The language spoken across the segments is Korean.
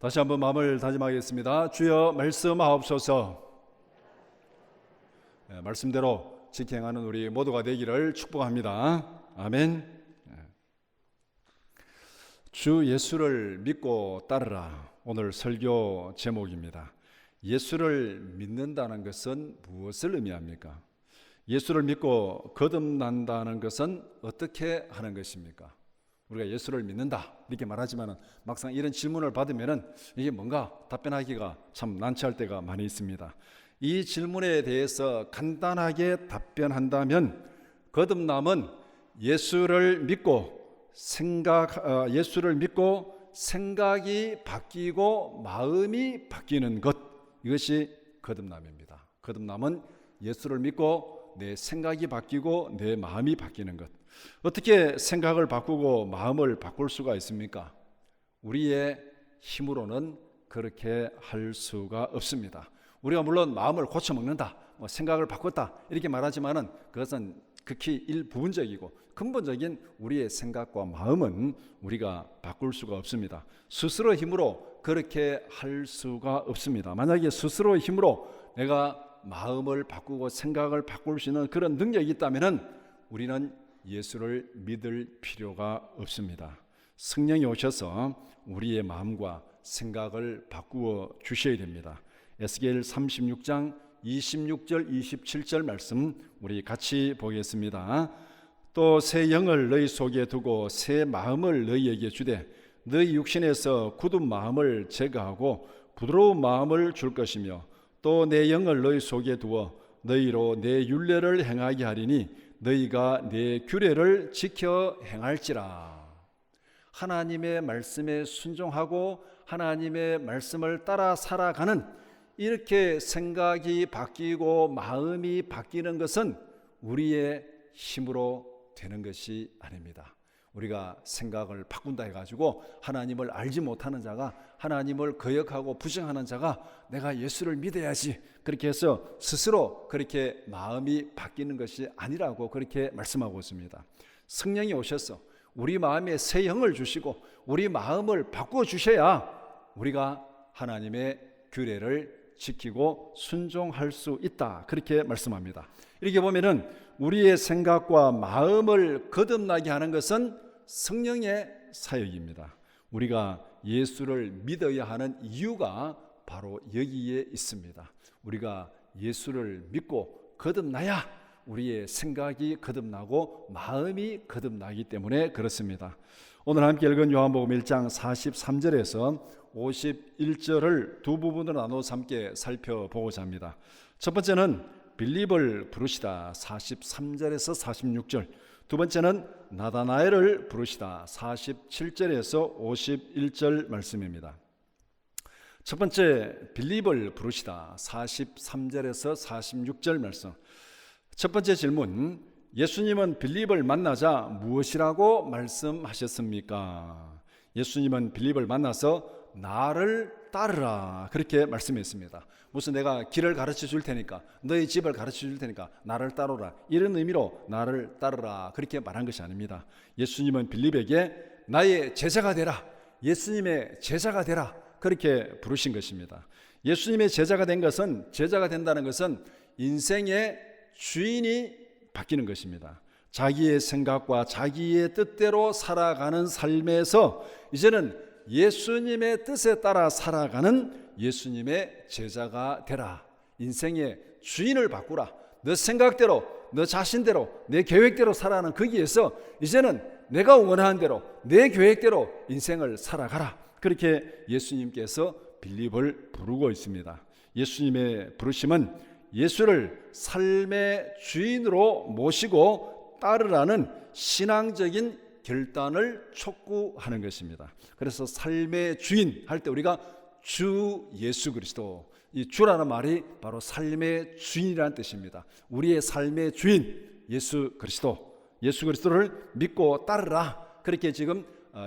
다시 한번 마음을 다짐하겠습니다. 주여 말씀하옵소서. 말씀대로 직행하는 우리 모두가 되기를 축복합니다. 아멘. 주 예수를 믿고 따르라. 오늘 설교 제목입니다. 예수를 믿는다는 것은 무엇을 의미합니까? 예수를 믿고 거듭난다는 것은 어떻게 하는 것입니까? 우리가 예수를 믿는다 이렇게 말하지만 막상 이런 질문을 받으면 이게 뭔가 답변하기가 참 난처할 때가 많이 있습니다. 이 질문에 대해서 간단하게 답변한다면 거듭남은 예수를 믿고 생각이 바뀌고 마음이 바뀌는 것, 이것이 거듭남입니다. 거듭남은 예수를 믿고 내 생각이 바뀌고 내 마음이 바뀌는 것. 어떻게 생각을 바꾸고 마음을 바꿀 수가 있습니까? 우리의 힘으로는 그렇게 할 수가 없습니다. 우리가 물론 마음을 고쳐먹는다, 생각을 바꿨다 이렇게 말하지만은 그것은 극히 일부분적이고 근본적인 우리의 생각과 마음은 우리가 바꿀 수가 없습니다. 스스로 힘으로 그렇게 할 수가 없습니다. 만약에 스스로 힘으로 내가 마음을 바꾸고 생각을 바꿀 수 있는 그런 능력이 있다면은 우리는 예수를 믿을 필요가 없습니다. 성령이 오셔서 우리의 마음과 생각을 바꾸어 주셔야 됩니다. 에스겔 36장 26절 27절 말씀 우리 같이 보겠습니다. 또 새 영을 너희 속에 두고 새 마음을 너희에게 주되 너희 육신에서 굳은 마음을 제거하고 부드러운 마음을 줄 것이며 또 내 영을 너희 속에 두어 너희로 내 율례를 행하게 하리니 너희가 내 규례를 지켜 행할지라. 하나님의 말씀에 순종하고 하나님의 말씀을 따라 살아가는, 이렇게 생각이 바뀌고 마음이 바뀌는 것은 우리의 힘으로 되는 것이 아닙니다. 우리가 생각을 바꾼다 해가지고 하나님을 알지 못하는 자가, 하나님을 거역하고 부정하는 자가 내가 예수를 믿어야지 그렇게 해서 스스로 그렇게 마음이 바뀌는 것이 아니라고 그렇게 말씀하고 있습니다. 성령이 오셔서 우리 마음에 새 영을 주시고 우리 마음을 바꿔주셔야 우리가 하나님의 규례를 지키고 순종할 수 있다, 그렇게 말씀합니다. 이렇게 보면은 우리의 생각과 마음을 거듭나게 하는 것은 성령의 사역입니다. 우리가 예수를 믿어야 하는 이유가 바로 여기에 있습니다. 우리가 예수를 믿고 거듭나야 우리의 생각이 거듭나고 마음이 거듭나기 때문에 그렇습니다. 오늘 함께 읽은 요한복음 1장 43절에서 51절을 두 부분으로 나눠서 함께 살펴보고자 합니다. 첫 번째는 빌립을 부르시다 43절에서 46절, 두 번째는 나다나엘을 부르시다 47절에서 51절 말씀입니다. 첫 번째 빌립을 부르시다 43절에서 46절 말씀. 첫 번째 질문, 예수님은 빌립을 만나자 무엇이라고 말씀하셨습니까? 예수님은 빌립을 만나서 나를 따르라 그렇게 말씀했습니다. 무슨 내가 길을 가르쳐 줄 테니까, 너희 집을 가르쳐 줄 테니까 나를 따르라, 이런 의미로 나를 따르라 그렇게 말한 것이 아닙니다. 예수님은 빌립에게 나의 제자가 되라, 예수님의 제자가 되라 그렇게 부르신 것입니다. 예수님의 제자가 된다는 것은 인생의 주인이 바뀌는 것입니다. 자기의 생각과 자기의 뜻대로 살아가는 삶에서 이제는 예수님의 뜻에 따라 살아가는 예수님의 제자가 되라. 인생의 주인을 바꾸라. 너 생각대로, 너 자신대로, 내 계획대로 살아가는 거기에서 이제는 내가 원하는 대로, 내 계획대로 인생을 살아가라. 그렇게 예수님께서 빌립을 부르고 있습니다. 예수님의 부르심은 예수를 삶의 주인으로 모시고 따르라는 신앙적인 결단을 촉구하는 것입니다. 그래서 삶의 주인 할 때 우리가 주 예수 그리스도, 이 주라는 말이 바로 삶의 주인이라는 뜻입니다. 우리의 삶의 주인 예수 그리스도를 믿고 따르라. 그렇게 지금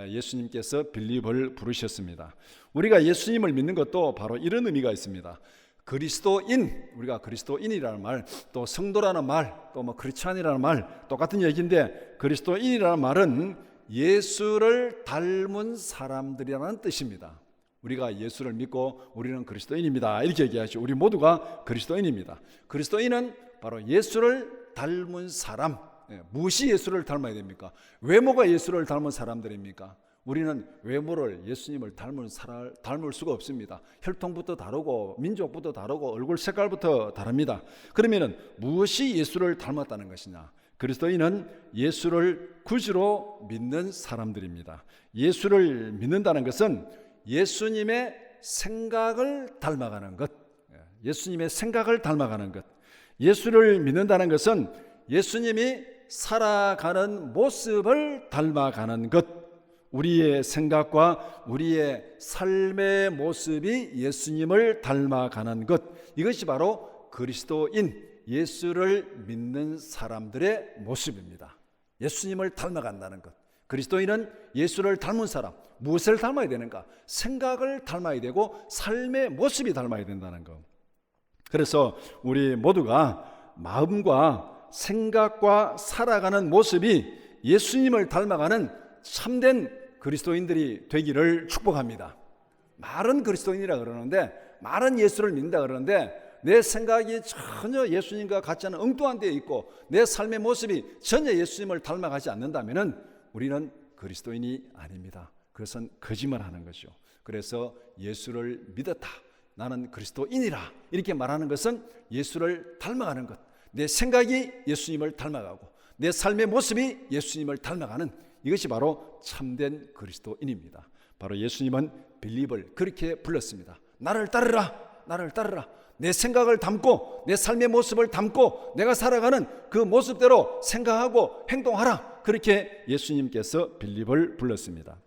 예수님께서 빌립을 부르셨습니다. 우리가 예수님을 믿는 것도 바로 이런 의미가 있습니다. 그리스도인, 우리가 그리스도인이라는 말, 또 성도라는 말, 또 크리스찬이라는 말 똑같은 얘기인데, 그리스도인이라는 말은 예수를 닮은 사람들이라는 뜻입니다. 우리가 예수를 믿고 우리는 그리스도인입니다. 이렇게 얘기하죠. 우리 모두가 그리스도인입니다. 그리스도인은 바로 예수를 닮은 사람. 무엇이 예수를 닮아야 됩니까? 외모가 예수를 닮은 사람들입니까? 우리는 외모를 예수님을 닮을 수가 없습니다. 혈통부터 다르고 민족부터 다르고 얼굴 색깔부터 다릅니다. 그러면 무엇이 예수를 닮았다는 것이냐? 그리스도인은 예수를 구주로 믿는 사람들입니다. 예수를 믿는다는 것은 예수님의 생각을 닮아가는 것, 예수님의 생각을 닮아가는 것. 예수를 믿는다는 것은 예수님이 살아가는 모습을 닮아가는 것. 우리의 생각과 우리의 삶의 모습이 예수님을 닮아가는 것. 이것이 바로 그리스도인, 예수를 믿는 사람들의 모습입니다. 예수님을 닮아간다는 것. 그리스도인은 예수를 닮은 사람. 무엇을 닮아야 되는가? 생각을 닮아야 되고 삶의 모습이 닮아야 된다는 것. 그래서 우리 모두가 마음과 생각과 살아가는 모습이 예수님을 닮아가는 참된 그리스도인들이 되기를 축복합니다. 말은 그리스도인이라 그러는데, 말은 예수를 믿는다 그러는데, 내 생각이 전혀 예수님과 같지 않은 엉뚱한 데에 있고 내 삶의 모습이 전혀 예수님을 닮아가지 않는다면 우리는 그리스도인이 아닙니다. 그것은 거짓말하는 것이죠. 그래서 예수를 믿었다, 나는 그리스도인이라, 이렇게 말하는 것은 예수를 닮아가는 것. 내 생각이 예수님을 닮아가고 내 삶의 모습이 예수님을 닮아가는, 이것이 바로 참된 그리스도인입니다. 바로 예수님은 빌립을 그렇게 불렀습니다. 나를 따르라, 나를 따르라. 내 생각을 담고 내 삶의 모습을 담고 내가 살아가는 그 모습대로 생각하고 행동하라. 그렇게 예수님께서 빌립을 불렀습니다.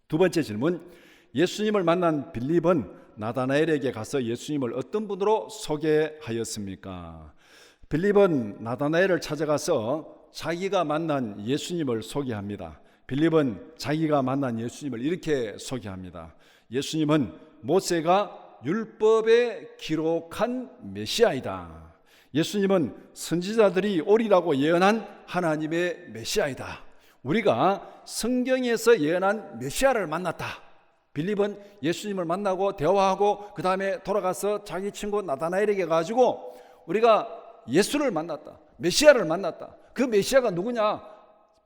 두 번째 질문, 예수님을 만난 빌립은 나다나엘에게 가서 예수님을 어떤 분으로 소개하였습니까? 빌립은 나다나엘을 찾아가서 자기가 만난 예수님을 소개합니다. 빌립은 자기가 만난 예수님을 이렇게 소개합니다. 예수님은 모세가 율법에 기록한 메시아이다. 예수님은 선지자들이 오리라고 예언한 하나님의 메시아이다. 우리가 성경에서 예언한 메시아를 만났다. 빌립은 예수님을 만나고 대화하고 그 다음에 돌아가서 자기 친구 나다나엘에게 가지고 우리가 예수를 만났다, 메시아를 만났다. 그 메시아가 누구냐?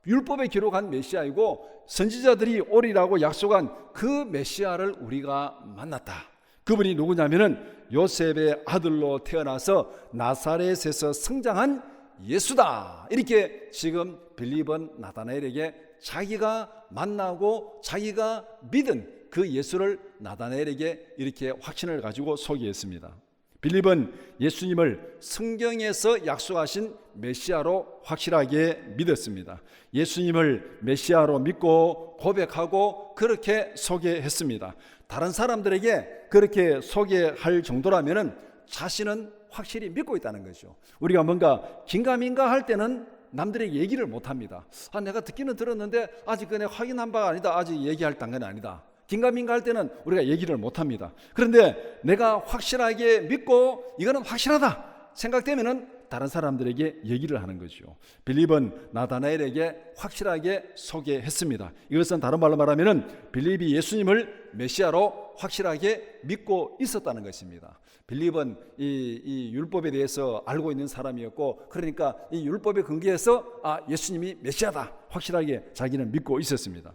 율법에 기록한 메시아이고 선지자들이 오리라고 약속한 그 메시아를 우리가 만났다. 그분이 누구냐면은 요셉의 아들로 태어나서 나사렛에서 성장한 예수다. 이렇게 지금 빌립은 나다나엘에게 자기가 만나고 자기가 믿은 그 예수를 나다나엘에게 이렇게 확신을 가지고 소개했습니다. 빌립은 예수님을 성경에서 약속하신 메시아로 확실하게 믿었습니다. 예수님을 메시아로 믿고 고백하고 그렇게 소개했습니다. 다른 사람들에게 그렇게 소개할 정도라면 자신은 확실히 믿고 있다는 거죠. 우리가 뭔가 긴가민가 할 때는 남들에게 얘기를 못합니다. 내가 듣기는 들었는데 아직 내가 확인한 바가 아니다, 아직 얘기할 단계는 아니다. 긴가민가 할 때는 우리가 얘기를 못합니다. 그런데 내가 확실하게 믿고 이거는 확실하다 생각되면은 다른 사람들에게 얘기를 하는 거죠. 빌립은 나다나엘에게 확실하게 소개했습니다. 이것은 다른 말로 말하면 빌립이 예수님을 메시아로 확실하게 믿고 있었다는 것입니다. 빌립은 이 율법에 대해서 알고 있는 사람이었고, 그러니까 이 율법에 근거해서 예수님이 메시아다 확실하게 자기는 믿고 있었습니다.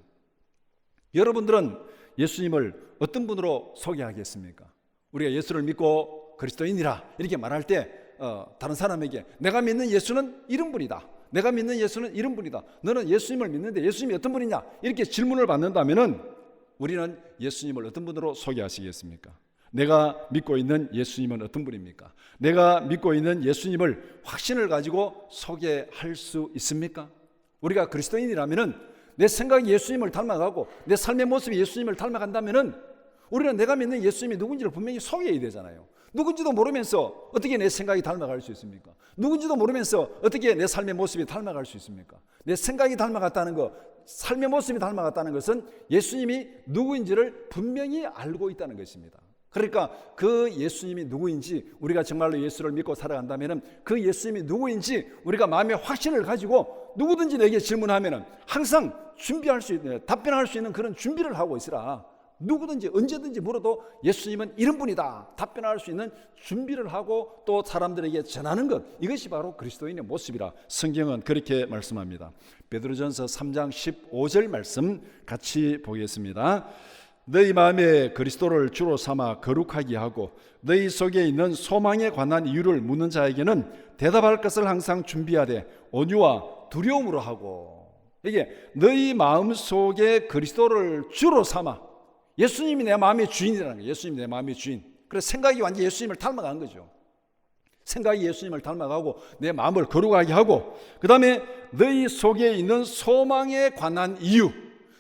여러분들은 예수님을 어떤 분으로 소개하겠습니까? 우리가 예수를 믿고 그리스도인이라 이렇게 말할 때 다른 사람에게 내가 믿는 예수는 이런 분이다, 내가 믿는 예수는 이런 분이다, 너는 예수님을 믿는데 예수님이 어떤 분이냐, 이렇게 질문을 받는다면 우리는 예수님을 어떤 분으로 소개하시겠습니까? 내가 믿고 있는 예수님은 어떤 분입니까? 내가 믿고 있는 예수님을 확신을 가지고 소개할 수 있습니까? 우리가 그리스도인이라면 내 생각이 예수님을 닮아가고 내 삶의 모습이 예수님을 닮아간다면 우리는 내가 믿는 예수님이 누군지를 분명히 소개해야 되잖아요. 누군지도 모르면서 어떻게 내 생각이 닮아갈 수 있습니까? 누군지도 모르면서 어떻게 내 삶의 모습이 닮아갈 수 있습니까? 내 생각이 닮아갔다는 것, 삶의 모습이 닮아갔다는 것은 예수님이 누구인지를 분명히 알고 있다는 것입니다. 그러니까 그 예수님이 누구인지, 우리가 정말로 예수를 믿고 살아간다면 그 예수님이 누구인지 우리가 마음의 확신을 가지고 누구든지 내게 질문하면 항상 준비할 수 있는, 답변할 수 있는 그런 준비를 하고 있으라. 누구든지 언제든지 물어도 예수님은 이런 분이다 답변할 수 있는 준비를 하고 또 사람들에게 전하는 것, 이것이 바로 그리스도인의 모습이라 성경은 그렇게 말씀합니다. 베드로전서 3장 15절 말씀 같이 보겠습니다. 너희 마음에 그리스도를 주로 삼아 거룩하게 하고 너희 속에 있는 소망에 관한 이유를 묻는 자에게는 대답할 것을 항상 준비하되 온유와 두려움으로 하고. 이게 너희 마음속에 그리스도를 주로 삼아, 예수님이 내 마음의 주인이라는 거예요. 예수님이 내 마음의 주인. 그래서 생각이 완전히 예수님을 닮아가는 거죠. 생각이 예수님을 닮아가고 내 마음을 거룩하게 하고, 그 다음에 너희 속에 있는 소망에 관한 이유,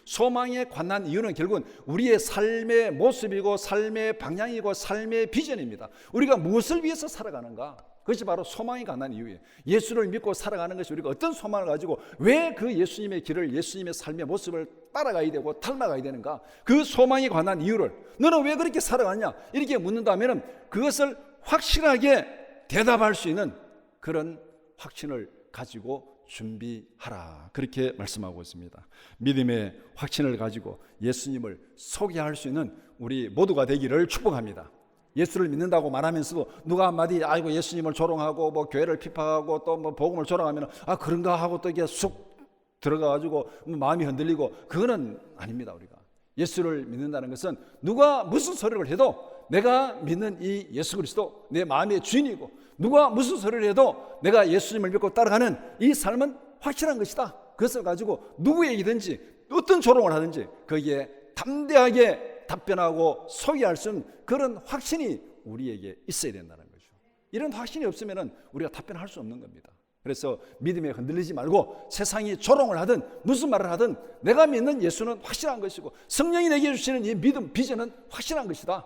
소망에 관한 이유는 결국은 우리의 삶의 모습이고 삶의 방향이고 삶의 비전입니다. 우리가 무엇을 위해서 살아가는가, 그것이 바로 소망에 관한 이유예요. 예수를 믿고 살아가는 것이 우리가 어떤 소망을 가지고 왜 그 예수님의 길을, 예수님의 삶의 모습을 따라가야 되고 닮아가야 되는가, 그 소망에 관한 이유를, 너는 왜 그렇게 살아가냐 이렇게 묻는다면 그것을 확실하게 대답할 수 있는 그런 확신을 가지고 준비하라, 그렇게 말씀하고 있습니다. 믿음의 확신을 가지고 예수님을 소개할 수 있는 우리 모두가 되기를 축복합니다. 예수를 믿는다고 말하면서도 누가 한마디 아이고 예수님을 조롱하고 뭐 교회를 비판하고 또 뭐 복음을 조롱하면 아 그런가 하고 또 이게 쑥 들어가가지고 마음이 흔들리고, 그거는 아닙니다. 우리가 예수를 믿는다는 것은 누가 무슨 소리를 해도 내가 믿는 이 예수 그리스도 내 마음의 주인이고, 누가 무슨 소리를 해도 내가 예수님을 믿고 따라가는 이 삶은 확실한 것이다. 그것을 가지고 누구에게든지 어떤 조롱을 하든지 거기에 담대하게 답변하고 소개할 수 있는 그런 확신이 우리에게 있어야 된다는 거죠. 이런 확신이 없으면 우리가 답변할 수 없는 겁니다. 그래서 믿음에 흔들리지 말고 세상이 조롱을 하든 무슨 말을 하든 내가 믿는 예수는 확실한 것이고 성령이 내게 주시는 이 믿음, 비전은 확실한 것이다.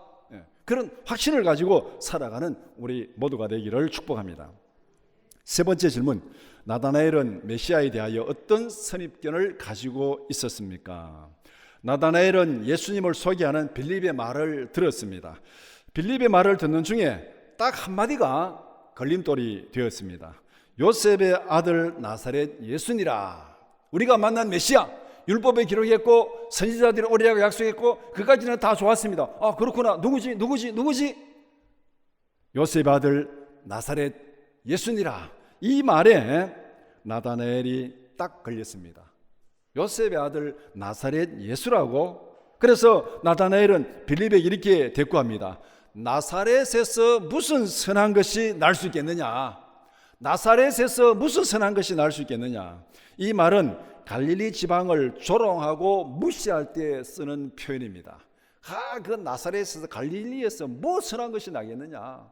그런 확신을 가지고 살아가는 우리 모두가 되기를 축복합니다. 세 번째 질문, 나다나엘은 메시아에 대하여 어떤 선입견을 가지고 있었습니까? 나다나엘은 예수님을 소개하는 빌립의 말을 들었습니다. 빌립의 말을 듣는 중에 딱 한마디가 걸림돌이 되었습니다. 요셉의 아들 나사렛 예수니라. 우리가 만난 메시아, 율법에 기록했고 선지자들이 오리라고 약속했고 그까지는 다 좋았습니다. 아 그렇구나. 누구지? 요셉의 아들 나사렛 예수니라. 이 말에 나다나엘이 딱 걸렸습니다. 요셉의 아들 나사렛 예수라고? 그래서 나다나엘은 빌립에게 이렇게 대꾸합니다. 나사렛에서 무슨 선한 것이 날 수 있겠느냐? 나사렛에서 무슨 선한 것이 날 수 있겠느냐? 이 말은 갈릴리 지방을 조롱하고 무시할 때 쓰는 표현입니다. 그 나사렛에서 갈릴리에서 뭐 선한 것이 나겠느냐?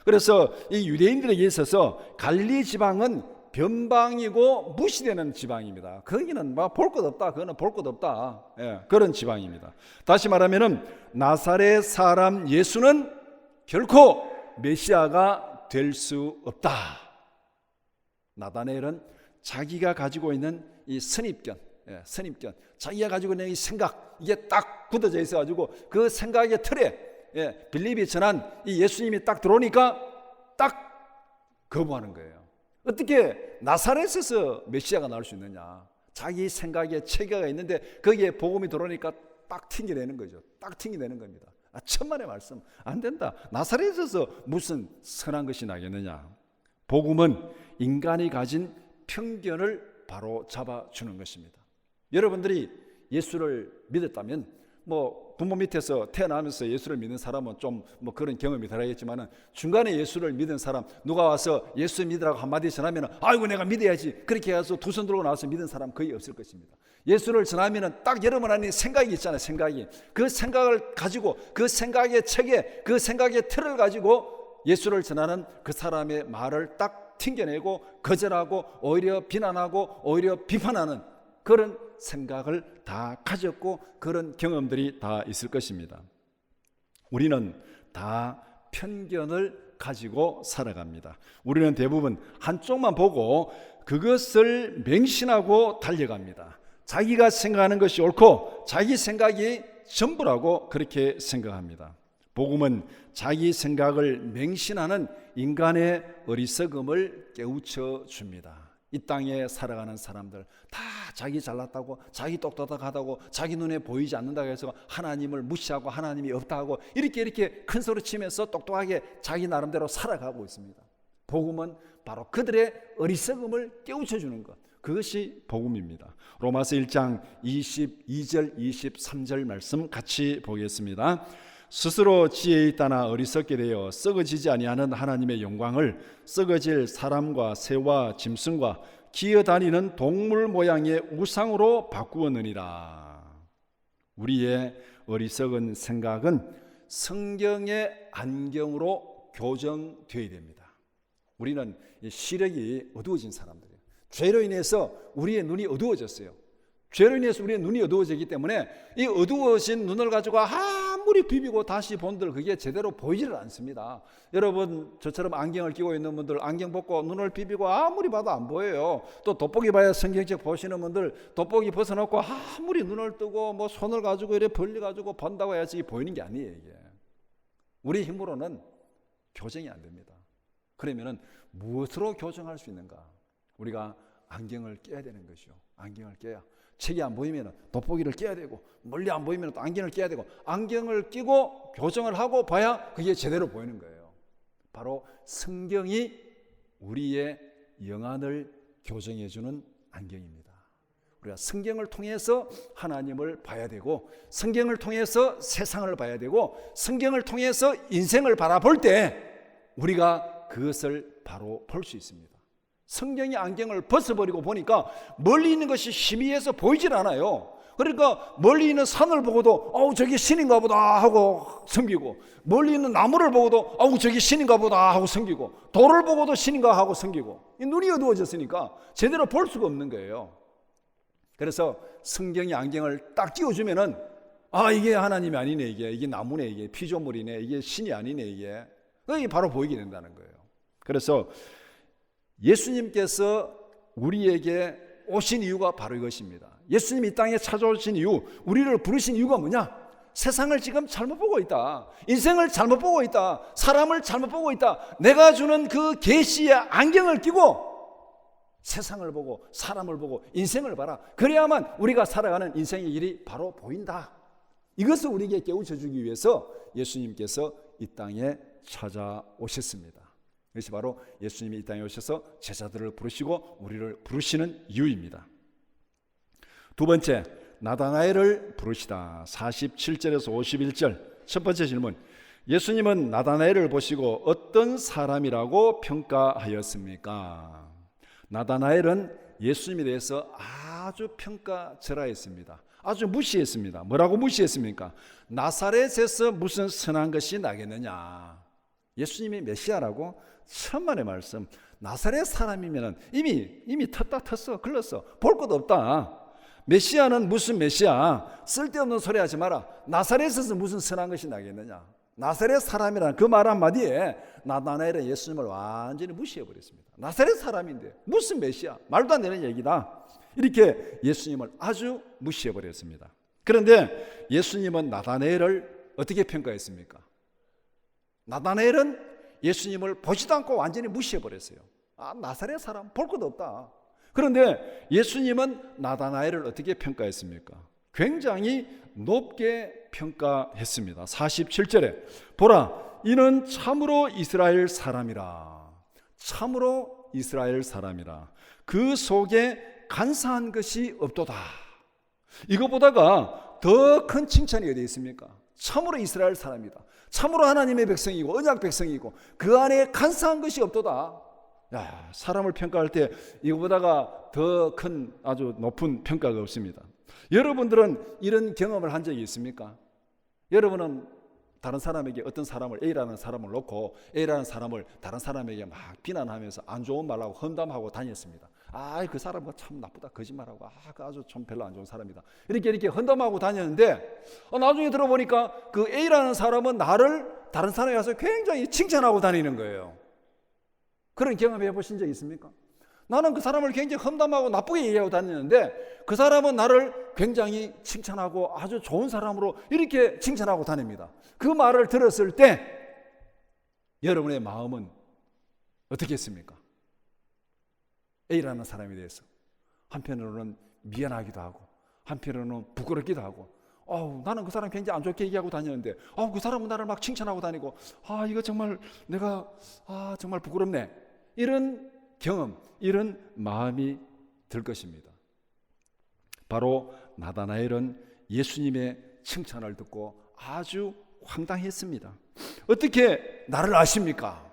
그래서 이 유대인들에게 있어서 갈릴리 지방은 변방이고 무시되는 지방입니다. 거기는 막 볼 것 없다. 그거는 볼 것 없다. 그런 지방입니다. 다시 말하면은 나사렛 사람 예수는 결코 메시아가 될 수 없다. 나다나엘은 자기가 가지고 있는 이 선입견, 자기가 가지고 있는 이 생각, 이게 딱 굳어져 있어가지고 그 생각의 틀에 빌립이 전한 이 예수님이 딱 들어오니까 딱 거부하는 거예요. 어떻게 나사렛에서 메시아가 나올 수 있느냐? 자기 생각에 체계가 있는데 거기에 복음이 들어오니까 딱 튕겨내는 거죠. 딱 튕겨내는 겁니다. 천만의 말씀, 안 된다. 나사렛에서 무슨 선한 것이 나겠느냐? 복음은 인간이 가진 편견을 바로 잡아주는 것입니다. 여러분들이 예수를 믿었다면 뭐 부모 밑에서 태어나면서 예수를 믿는 사람은 좀 뭐 그런 경험이 덜하겠지만은 중간에 예수를 믿은 사람, 누가 와서 예수 믿으라고 한마디 전하면 아이고 내가 믿어야지 그렇게 해서 두 손 들고 나와서 믿은 사람 거의 없을 것입니다. 예수를 전하면은 딱 여러분 안에 생각이 있잖아요. 생각이, 그 생각을 가지고 그 생각의 체계, 그 생각의 틀을 가지고 예수를 전하는 그 사람의 말을 딱 튕겨내고 거절하고 오히려 비난하고 오히려 비판하는 그런 생각을 다 가졌고 그런 경험들이 다 있을 것입니다. 우리는 다 편견을 가지고 살아갑니다. 우리는 대부분 한쪽만 보고 그것을 맹신하고 달려갑니다. 자기가 생각하는 것이 옳고 자기 생각이 전부라고 그렇게 생각합니다. 복음은 자기 생각을 맹신하는 인간의 어리석음을 깨우쳐 줍니다. 이 땅에 살아가는 사람들 다 자기 잘났다고, 자기 똑똑하다고, 자기 눈에 보이지 않는다고 해서 하나님을 무시하고 하나님이 없다고 이렇게 큰 소리 치면서 똑똑하게 자기 나름대로 살아가고 있습니다. 복음은 바로 그들의 어리석음을 깨우쳐 주는 것, 그것이 복음입니다. 로마서 1장 22절 23절 말씀 같이 보겠습니다. 스스로 지혜 있다나 어리석게 되어 썩어지지 아니하는 하나님의 영광을 썩어질 사람과 새와 짐승과 기어다니는 동물 모양의 우상으로 바꾸었느니라. 우리의 어리석은 생각은 성경의 안경으로 교정되어야 됩니다. 우리는 시력이 어두워진 사람들이에요. 죄로 인해서 우리의 눈이 어두워졌어요. 죄로 인해서 우리의 눈이 어두워지기 때문에 이 어두워진 눈을 가지고 아무리 비비고 다시 본들 그게 제대로 보이지를 않습니다. 여러분 저처럼 안경을 끼고 있는 분들 안경 벗고 눈을 비비고 아무리 봐도 안 보여요. 또 돋보기 봐야 성경책 보시는 분들 돋보기 벗어놓고 아무리 눈을 뜨고 뭐 손을 가지고 이렇게 벌려가지고 본다고 해야지 보이는 게 아니에요. 이게 우리 힘으로는 교정이 안 됩니다. 그러면은 무엇으로 교정할 수 있는가? 우리가 안경을 껴야 되는 것이요. 안경을 껴야 책이 안 보이면 돋보기를 껴야 되고 멀리 안 보이면 또 안경을 껴야 되고 안경을 끼고 교정을 하고 봐야 그게 제대로 보이는 거예요. 바로 성경이 우리의 영안을 교정해 주는 안경입니다. 우리가 성경을 통해서 하나님을 봐야 되고 성경을 통해서 세상을 봐야 되고 성경을 통해서 인생을 바라볼 때 우리가 그것을 바로 볼 수 있습니다. 성경의 안경을 벗어버리고 보니까 멀리 있는 것이 희미해서 보이질 않아요. 그러니까 멀리 있는 산을 보고도 저기 신인가 보다 하고 섬기고 멀리 있는 나무를 보고도 저기 신인가 보다 하고 섬기고 돌을 보고도 신인가 하고 섬기고 눈이 어두워졌으니까 제대로 볼 수가 없는 거예요. 그래서 성경의 안경을 딱 끼워주면은 이게 하나님이 아니네, 이게 나무네, 이게 피조물이네, 이게 신이 아니네, 이게 바로 보이게 된다는 거예요. 그래서 예수님께서 우리에게 오신 이유가 바로 이것입니다. 예수님이 이 땅에 찾아오신 이유, 우리를 부르신 이유가 뭐냐? 세상을 지금 잘못 보고 있다. 인생을 잘못 보고 있다. 사람을 잘못 보고 있다. 내가 주는 그 계시의 안경을 끼고 세상을 보고 사람을 보고 인생을 봐라. 그래야만 우리가 살아가는 인생의 일이 바로 보인다. 이것을 우리에게 깨우쳐 주기 위해서 예수님께서 이 땅에 찾아오셨습니다. 이것이 바로 예수님이 이 땅에 오셔서 제자들을 부르시고 우리를 부르시는 이유입니다. 두 번째, 나다나엘을 부르시다. 47절에서 51절. 첫 번째 질문, 예수님은 나다나엘을 보시고 어떤 사람이라고 평가하였습니까? 나다나엘은 예수님에 대해서 아주 평가절하했습니다. 아주 무시했습니다. 뭐라고 무시했습니까? 나사렛에서 무슨 선한 것이 나겠느냐. 예수님이 메시아라고? 천만의 말씀. 나사렛 사람이면 이미 텄다 텄어, 글렀어. 볼 것도 없다. 메시아는 무슨 메시아? 쓸데없는 소리 하지 마라. 나사렛에서 무슨 선한 것이 나겠느냐. 나사렛 사람이라는 그 말 한마디에 나다나엘은 예수님을 완전히 무시해버렸습니다. 나사렛 사람인데 무슨 메시아? 말도 안 되는 얘기다. 이렇게 예수님을 아주 무시해버렸습니다. 그런데 예수님은 나다나엘을 어떻게 평가했습니까? 나다나엘은 예수님을 보지도 않고 완전히 무시해버렸어요. 나사렛 사람 볼 것도 없다. 그런데 예수님은 나다나엘을 어떻게 평가했습니까? 굉장히 높게 평가했습니다. 47절에 보라, 이는 참으로 이스라엘 사람이라. 참으로 이스라엘 사람이라. 그 속에 간사한 것이 없도다. 이거보다가 더 큰 칭찬이 어디 있습니까? 참으로 이스라엘 사람이다. 참으로 하나님의 백성이고 언약 백성이고 그 안에 간사한 것이 없도다. 사람을 평가할 때 이거보다가 더 큰 아주 높은 평가가 없습니다. 여러분들은 이런 경험을 한 적이 있습니까? 여러분은 다른 사람에게 어떤 사람을 A라는 사람을 놓고 A라는 사람을 다른 사람에게 막 비난하면서 안 좋은 말하고 험담하고 다녔습니다. 그 사람 참 나쁘다, 거짓말하고 그 아주 좀 별로 안 좋은 사람이다, 이렇게 험담하고 다녔는데 나중에 들어보니까 그 A라는 사람은 나를 다른 사람에 가서 굉장히 칭찬하고 다니는 거예요. 그런 경험 해보신 적 있습니까? 나는 그 사람을 굉장히 험담하고 나쁘게 얘기하고 다니는데 그 사람은 나를 굉장히 칭찬하고 아주 좋은 사람으로 이렇게 칭찬하고 다닙니다. 그 말을 들었을 때 여러분의 마음은 어떻게 했습니까? A라는 사람에 대해서 한편으로는 미안하기도 하고 한편으로는 부끄럽기도 하고 나는 그 사람 굉장히 안 좋게 얘기하고 다니는데 그 사람은 나를 막 칭찬하고 다니고 이거 정말 내가 정말 부끄럽네. 이런 경험, 이런 마음이 들 것입니다. 바로 나다나엘은 예수님의 칭찬을 듣고 아주 황당했습니다. 어떻게 나를 아십니까?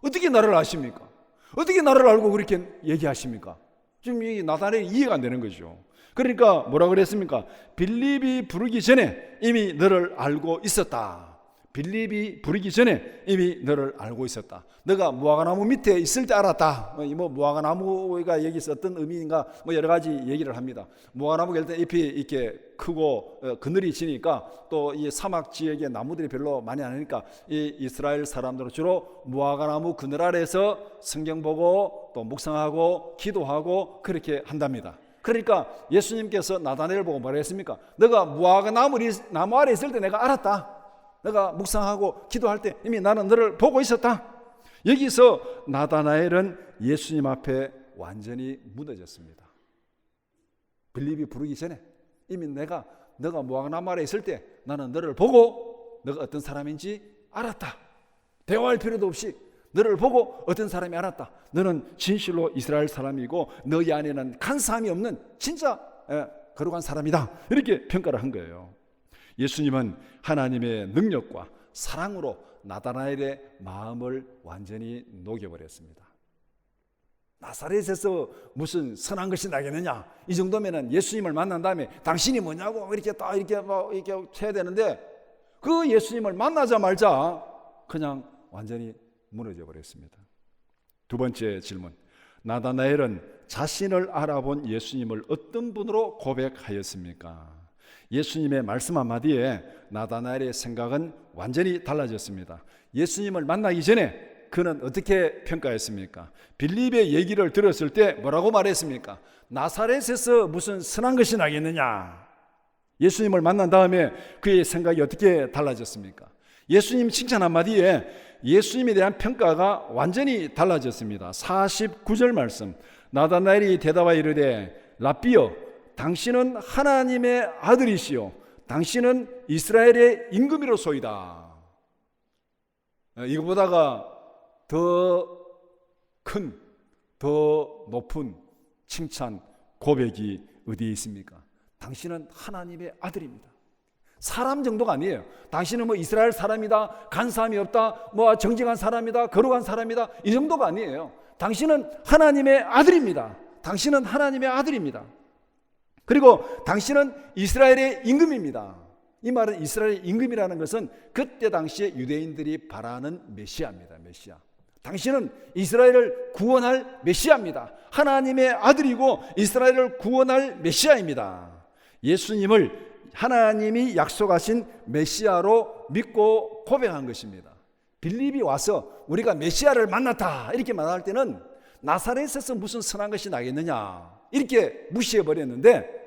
어떻게 나를 아십니까? 어떻게 나를 알고 그렇게 얘기하십니까? 지금 이 나다나엘이 이해가 안 되는 거죠. 그러니까 뭐라 그랬습니까? 빌립이 부르기 전에 이미 너를 알고 있었다. 빌립이 부르기 전에 이미 너를 알고 있었다. 너가 무화과나무 밑에 있을 때 알았다. 무화과나무가 여기서 어떤 의미인가 여러 가지 얘기를 합니다. 무화과나무가 일단 잎이 이렇게 크고 그늘이 지니까 또 이 사막 지역에 나무들이 별로 많이 안 하니까 이 이스라엘 사람들은 주로 무화과나무 그늘 아래에서 성경 보고 또 묵상하고 기도하고 그렇게 한답니다. 그러니까 예수님께서 나다나엘을 보고 뭐라 했습니까? 너가 무화과나무 아래 있을 때 내가 알았다. 내가 묵상하고 기도할 때 이미 나는 너를 보고 있었다. 여기서 나다나엘은 예수님 앞에 완전히 무너졌습니다. 빌립이 부르기 전에 이미 너가 무화과나무 아래 있을 때 나는 너를 보고 너가 어떤 사람인지 알았다. 대화할 필요도 없이 너를 보고 어떤 사람이 알았다. 너는 진실로 이스라엘 사람이고 너희 안에는 간사함이 없는 진짜 거룩한 사람이다. 이렇게 평가를 한 거예요. 예수님은 하나님의 능력과 사랑으로 나다나엘의 마음을 완전히 녹여버렸습니다. 나사렛에서 무슨 선한 것이 나겠느냐? 이 정도면은 예수님을 만난 다음에 당신이 뭐냐고 이렇게 딱 이렇게 해야 되는데 그 예수님을 만나자마자 그냥 완전히 무너져 버렸습니다. 두 번째 질문. 나다나엘은 자신을 알아본 예수님을 어떤 분으로 고백하였습니까? 예수님의 말씀 한마디에 나다나엘의 생각은 완전히 달라졌습니다. 예수님을 만나기 전에 그는 어떻게 평가했습니까? 빌립의 얘기를 들었을 때 뭐라고 말했습니까? 나사렛에서 무슨 선한 것이 나겠느냐? 예수님을 만난 다음에 그의 생각이 어떻게 달라졌습니까? 예수님 칭찬 한마디에 예수님에 대한 평가가 완전히 달라졌습니다. 49절 말씀. 나다나엘이 대답하여 이르되 라삐여 당신은 하나님의 아들이시요 당신은 이스라엘의 임금이로소이다. 이거보다가 더 큰, 더 높은 칭찬, 고백이 어디에 있습니까? 당신은 하나님의 아들입니다. 사람 정도가 아니에요. 당신은 이스라엘 사람이다, 간사함이 없다, 정직한 사람이다, 거룩한 사람이다, 이 정도가 아니에요. 당신은 하나님의 아들입니다. 당신은 하나님의 아들입니다. 그리고 당신은 이스라엘의 임금입니다. 이 말은 이스라엘의 임금이라는 것은 그때 당시에 유대인들이 바라는 메시아입니다. 메시아. 당신은 이스라엘을 구원할 메시아입니다. 하나님의 아들이고 이스라엘을 구원할 메시아입니다. 예수님을 하나님이 약속하신 메시아로 믿고 고백한 것입니다. 빌립이 와서 우리가 메시아를 만났다 이렇게 말할 때는 나사렛에서 무슨 선한 것이 나겠느냐 이렇게 무시해버렸는데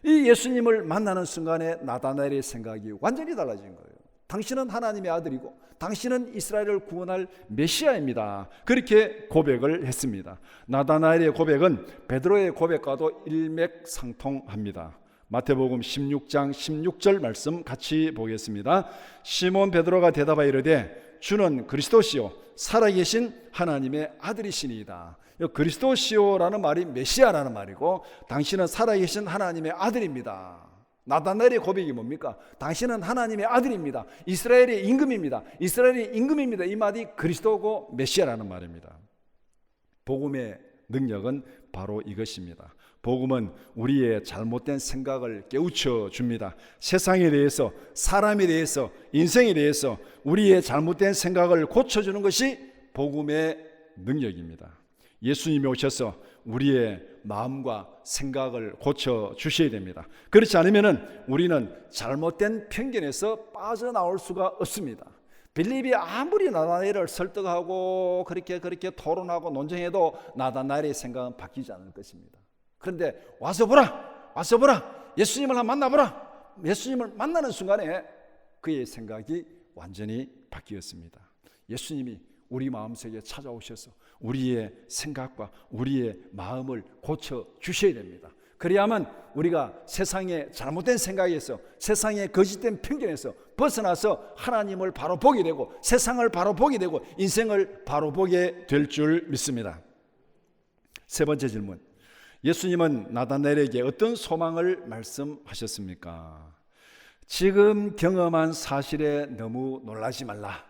이 예수님을 만나는 순간에 나다나엘의 생각이 완전히 달라진 거예요. 당신은 하나님의 아들이고 당신은 이스라엘을 구원할 메시아입니다. 그렇게 고백을 했습니다. 나다나엘의 고백은 베드로의 고백과도 일맥상통합니다. 마태복음 16장 16절 말씀 같이 보겠습니다. 시몬 베드로가 대답하여 이르되 주는 그리스도시요 살아계신 하나님의 아들이시니이다. 그리스도시요라는 말이 메시아라는 말이고 당신은 살아계신 하나님의 아들입니다. 나다나엘의 고백이 뭡니까? 당신은 하나님의 아들입니다. 이스라엘의 임금입니다. 이스라엘의 임금입니다. 이 말이 그리스도고 메시아라는 말입니다. 복음의 능력은 바로 이것입니다. 복음은 우리의 잘못된 생각을 깨우쳐 줍니다. 세상에 대해서, 사람에 대해서, 인생에 대해서 우리의 잘못된 생각을 고쳐주는 것이 복음의 능력입니다. 예수님이 오셔서 우리의 마음과 생각을 고쳐 주셔야 됩니다. 그렇지 않으면 우리는 잘못된 편견에서 빠져나올 수가 없습니다. 빌립이 아무리 나다나엘을 설득하고 그렇게 토론하고 논쟁해도 나다나엘의 생각은 바뀌지 않을 것입니다. 그런데 와서 보라, 예수님을 한번 만나보라. 예수님을 만나는 순간에 그의 생각이 완전히 바뀌었습니다. 예수님이 우리 마음속에 찾아오셔서 우리의 생각과 우리의 마음을 고쳐 주셔야 됩니다. 그래야만 우리가 세상의 잘못된 생각에서, 세상의 거짓된 편견에서 벗어나서 하나님을 바로 보게 되고, 세상을 바로 보게 되고, 인생을 바로 보게 될 줄 믿습니다. 세 번째 질문, 예수님은 나다나엘에게 어떤 소망을 말씀하셨습니까? 지금 경험한 사실에 너무 놀라지 말라.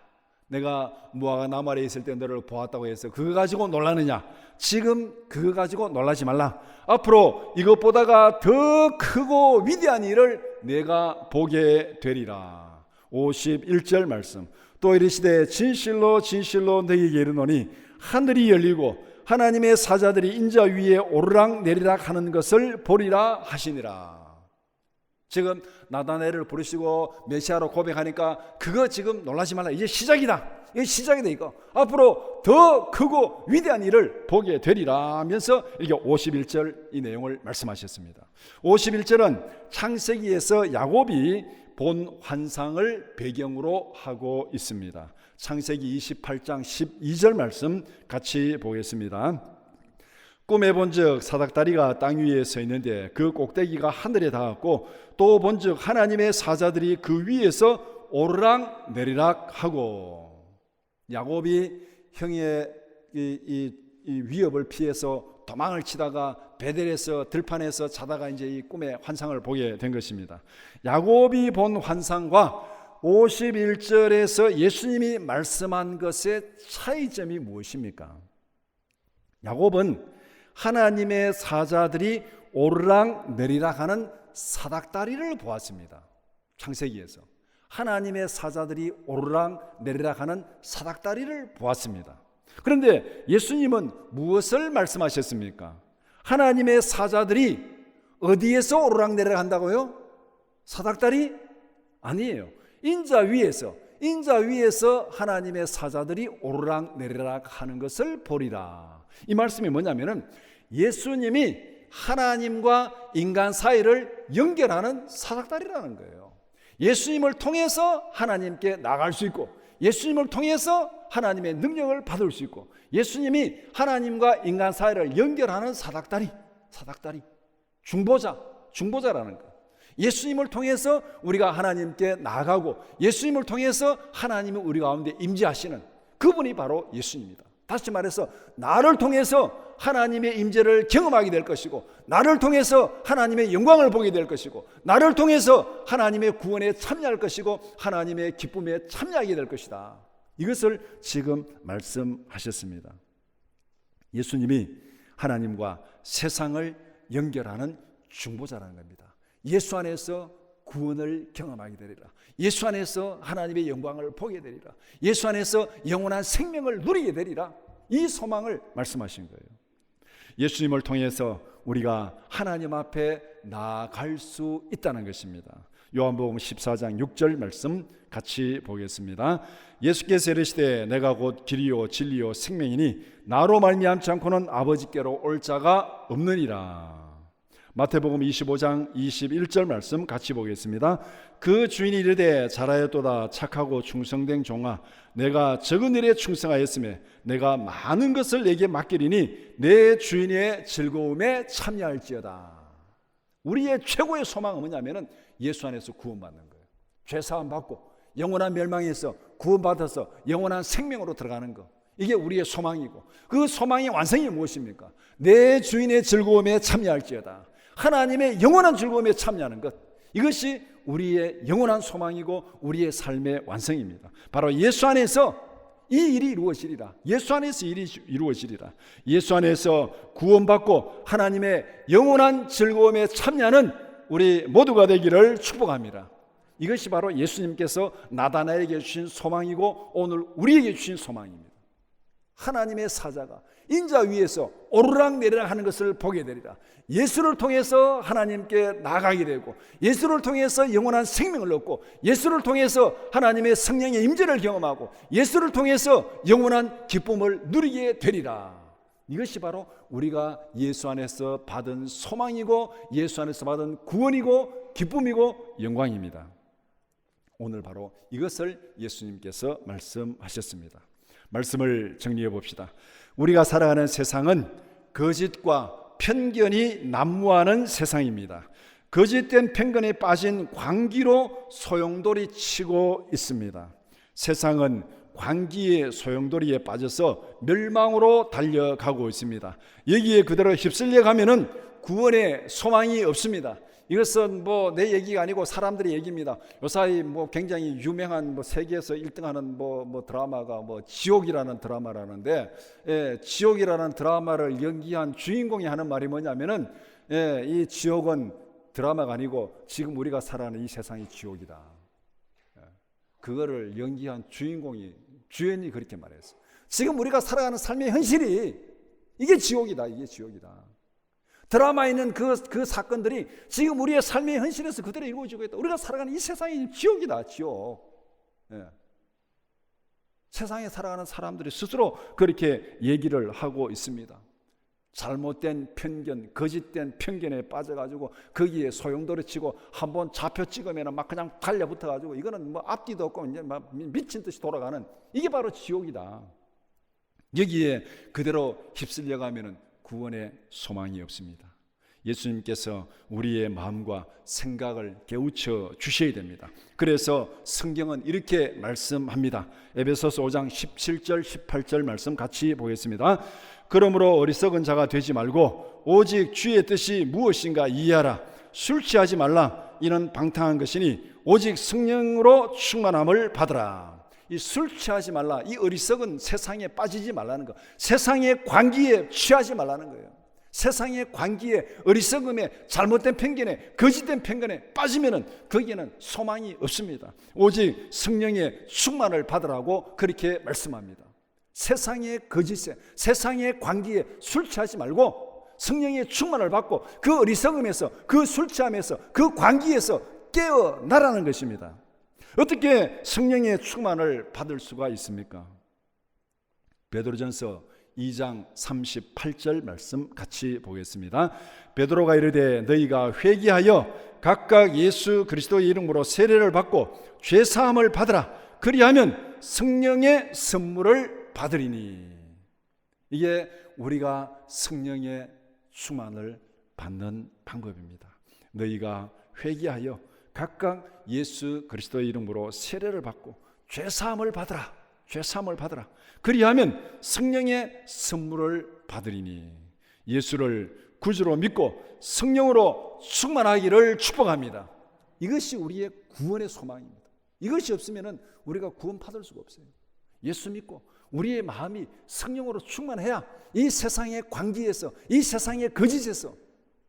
내가 무화과 나무 아래에 있을 때 너를 보았다고 해서 그거 가지고 놀라느냐? 지금 그거 가지고 놀라지 말라. 앞으로 이것보다가 더 크고 위대한 일을 내가 보게 되리라. 51절 말씀. 또 이르시되 진실로 진실로 너희에게 이르노니 하늘이 열리고 하나님의 사자들이 인자 위에 오르락 내리락 하는 것을 보리라 하시니라. 지금 나다나엘을 부르시고 메시아로 고백하니까 그거 지금 놀라지 말라. 이제 시작이다. 이게 시작이다. 이거 앞으로 더 크고 위대한 일을 보게 되리라 하면서 이게 51절 이 내용을 말씀하셨습니다. 51절은 창세기에서 야곱이 본 환상을 배경으로 하고 있습니다. 창세기 28장 12절 말씀 같이 보겠습니다. 꿈에 본즉 사닥다리가 땅 위에 서 있는데 그 꼭대기가 하늘에 닿았고, 또 본즉 하나님의 사자들이 그 위에서 오르락 내리락 하고. 야곱이 형의 이 위협을 피해서 도망을 치다가 베델에서 들판에서 자다가 이제 이 꿈의 환상을 보게 된 것입니다. 야곱이 본 환상과 51절에서 예수님이 말씀한 것의 차이점이 무엇입니까? 야곱은 하나님의 사자들이 오르락 내리락 하는 사닥다리를 보았습니다. 창세기에서 하나님의 사자들이 오르락 내리락 하는 사닥다리를 보았습니다. 그런데 예수님은 무엇을 말씀하셨습니까? 하나님의 사자들이 어디에서 오르락 내리락 한다고요? 사닥다리? 아니에요. 인자 위에서 하나님의 사자들이 오르락 내리락 하는 것을 보리라. 이 말씀이 뭐냐면은 예수님이 하나님과 인간 사이를 연결하는 사닥다리라는 거예요. 예수님을 통해서 하나님께 나갈 수 있고, 예수님을 통해서 하나님의 능력을 받을 수 있고, 예수님이 하나님과 인간 사이를 연결하는 사닥다리, 중보자라는 거예요. 예수님을 통해서 우리가 하나님께 나아가고, 예수님을 통해서 하나님이 우리 가운데 임재하시는 그분이 바로 예수님입니다. 다시 말해서 나를 통해서 하나님의 임재를 경험하게 될 것이고, 나를 통해서 하나님의 영광을 보게 될 것이고, 나를 통해서 하나님의 구원에 참여할 것이고, 하나님의 기쁨에 참여하게 될 것이다. 이것을 지금 말씀하셨습니다. 예수님이 하나님과 세상을 연결하는 중보자라는 겁니다. 예수 안에서 구원을 경험하게 되리라. 예수 안에서 하나님의 영광을 보게 되리라. 예수 안에서 영원한 생명을 누리게 되리라. 이 소망을 말씀하신 거예요. 예수님을 통해서 우리가 하나님 앞에 나아갈 수 있다는 것입니다. 요한복음 14장 6절 말씀 같이 보겠습니다. 예수께서 이르시되 내가 곧 길이요 진리요 생명이니 나로 말미암지 않고는 아버지께로 올 자가 없느니라. 마태복음 25장 21절 말씀 같이 보겠습니다. 그 주인이 이르되 잘하였도다 착하고 충성된 종아, 내가 적은 일에 충성하였으며 내가 많은 것을 내게 맡기리니 내 주인의 즐거움에 참여할지어다. 우리의 최고의 소망은 뭐냐면 예수 안에서 구원받는 거예요. 죄사함 받고 영원한 멸망에서 구원받아서 영원한 생명으로 들어가는 것, 이게 우리의 소망이고, 그 소망의 완성이 무엇입니까? 내 주인의 즐거움에 참여할지어다. 하나님의 영원한 즐거움에 참여하는 것, 이것이 우리의 영원한 소망이고 우리의 삶의 완성입니다. 바로 예수 안에서 이 일이 이루어지리라. 예수 안에서 일이 이루어지리라. 예수 안에서 구원받고 하나님의 영원한 즐거움에 참여하는 우리 모두가 되기를 축복합니다. 이것이 바로 예수님께서 나다나엘에게 주신 소망이고 오늘 우리에게 주신 소망입니다. 하나님의 사자가 인자 위에서 오르락 내리락 하는 것을 보게 되리라. 예수를 통해서 하나님께 나가게 되고, 예수를 통해서 영원한 생명을 얻고, 예수를 통해서 하나님의 성령의 임재를 경험하고, 예수를 통해서 영원한 기쁨을 누리게 되리라. 이것이 바로 우리가 예수 안에서 받은 소망이고, 예수 안에서 받은 구원이고 기쁨이고 영광입니다. 오늘 바로 이것을 예수님께서 말씀하셨습니다. 말씀을 정리해 봅시다. 우리가 살아가는 세상은 거짓과 편견이 난무하는 세상입니다. 거짓된 편견에 빠진 광기로 소용돌이 치고 있습니다. 세상은 광기의 소용돌이에 빠져서 멸망으로 달려가고 있습니다. 여기에 그대로 휩쓸려 가면은 구원의 소망이 없습니다. 이것은 내 얘기가 아니고 사람들의 얘기입니다. 요사이 굉장히 유명한 세계에서 1등하는 드라마가 지옥이라는 드라마라는데, 지옥이라는 드라마를 연기한 주인공이 하는 말이 뭐냐면은, 이 지옥은 드라마가 아니고 지금 우리가 살아가는 이 세상이 지옥이다. 그거를 연기한 주연이 그렇게 말했어. 지금 우리가 살아가는 삶의 현실이 이게 지옥이다. 이게 지옥이다. 드라마에 있는 그 사건들이 지금 우리의 삶의 현실에서 그대로 이루어지고 있다. 우리가 살아가는 이 세상이 지옥이다. 지옥. 세상에 살아가는 사람들이 스스로 그렇게 얘기를 하고 있습니다. 잘못된 편견, 거짓된 편견에 빠져가지고 거기에 소용돌이 치고 한번 좌표 찍으면 막 그냥 달려붙어가지고 이거는 앞뒤도 없고 이제 막 미친 듯이 돌아가는, 이게 바로 지옥이다. 여기에 그대로 휩쓸려가면 구원의 소망이 없습니다. 예수님께서 우리의 마음과 생각을 깨우쳐 주셔야 됩니다. 그래서 성경은 이렇게 말씀합니다. 에베소서 5장 17절 18절 말씀 같이 보겠습니다. 그러므로 어리석은 자가 되지 말고 오직 주의 뜻이 무엇인가 이해하라. 술 취하지 말라. 이는 방탕한 것이니 오직 성령으로 충만함을 받으라. 이 술 취하지 말라, 이 어리석은 세상에 빠지지 말라는 거, 세상의 광기에 취하지 말라는 거예요. 세상의 광기에, 어리석음에, 잘못된 편견에, 거짓된 편견에 빠지면은 거기에는 소망이 없습니다. 오직 성령의 충만을 받으라고 그렇게 말씀합니다. 세상의 거짓에, 세상의 광기에 술 취하지 말고 성령의 충만을 받고 그 어리석음에서, 그 술 취함에서, 그 광기에서 깨어나라는 것입니다. 어떻게 성령의 충만을 받을 수가 있습니까? 베드로전서 2장 38절 말씀 같이 보겠습니다. 베드로가 이르되 너희가 회개하여 각각 예수 그리스도의 이름으로 세례를 받고 죄사함을 받으라. 그리하면 성령의 선물을 받으리니. 이게 우리가 성령의 충만을 받는 방법입니다. 너희가 회개하여 각각 예수 그리스도의 이름으로 세례를 받고 죄사함을 받으라. 죄사함을 받으라. 그리하면 성령의 선물을 받으리니. 예수를 구주로 믿고 성령으로 충만하기를 축복합니다. 이것이 우리의 구원의 소망입니다. 이것이 없으면 우리가 구원 받을 수가 없어요. 예수 믿고 우리의 마음이 성령으로 충만해야 이 세상의 광기에서, 이 세상의 거짓에서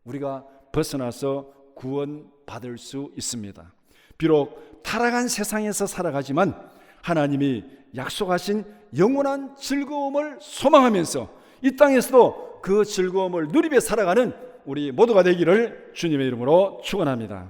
우리가 벗어나서 구원 받을 수 있습니다. 비록 타락한 세상에서 살아가지만 하나님이 약속하신 영원한 즐거움을 소망하면서 이 땅에서도 그 즐거움을 누리며 살아가는 우리 모두가 되기를 주님의 이름으로 축원합니다.